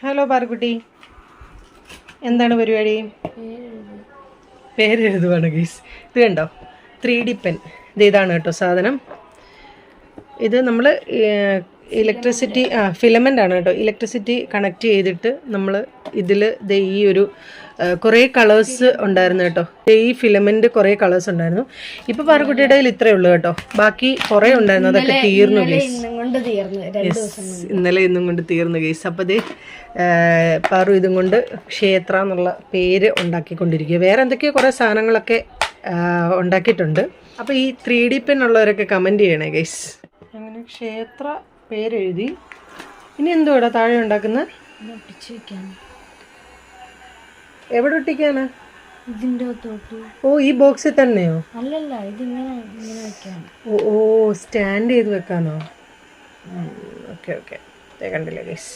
Hello Parukutty, എന്താണ് പരിപാടി? പേരെഴുതുവാണ് ഗീസ്. ഇത് കണ്ടോ, 3D പെൻ. ഇതാണ് കേട്ടോ സാധനം. ഇത് നമ്മൾ ഇലക്ട്രിസിറ്റി ഫിലമെൻ്റ് ആണ് കേട്ടോ. ഇലക്ട്രിസിറ്റി കണക്ട് ചെയ്തിട്ട് നമ്മൾ ഇതിൽ ഈ ഒരു കുറേ കളേഴ്സ് ഉണ്ടായിരുന്നു കേട്ടോ. ഈ ഫിലമെൻ്റ് കുറേ കളേഴ്സ് ഉണ്ടായിരുന്നു. ഇപ്പോൾ പാറക്കുട്ടിയുടെ കയ്യിൽ ഇത്രയേ ഉള്ളൂ കേട്ടോ. ബാക്കി കുറേ ഉണ്ടായിരുന്നു, അതൊക്കെ തീർന്നു ഗേസ്. ഇന്നലെ ഇന്നും കൊണ്ട് തീർന്നു ഗേസ്. അപ്പോൾ ഇത് പാറു ഇതും കൊണ്ട് ക്ഷേത്ര എന്നുള്ള പേര് ഉണ്ടാക്കിക്കൊണ്ടിരിക്കുക. വേറെ എന്തൊക്കെയോ കുറേ സാധനങ്ങളൊക്കെ ഉണ്ടാക്കിയിട്ടുണ്ട്. അപ്പോൾ ഈ 3D പെൻ ഉള്ളവരൊക്കെ കമൻറ്റ് ചെയ്യണേ ഗേസ്. അങ്ങനെ ക്ഷേത്ര പേരെഴുതി. ഇനി എന്തുവാടാ താഴെ ഉണ്ടാക്കുന്നത്? എവിടെ ഒട്ടിക്കാനാ? ഇതിന്റെ തോട്ട്. ഓ, ഈ ബോക്സിൽ തന്നെയോ? അല്ലല്ല, ഇതിങ്ങനെ വെക്കാം. ഓ, സ്റ്റാൻഡ് ചെയ്ത് വെക്കാനോ? ഓക്കെ കണ്ടില്ലേ ഗൈസ്.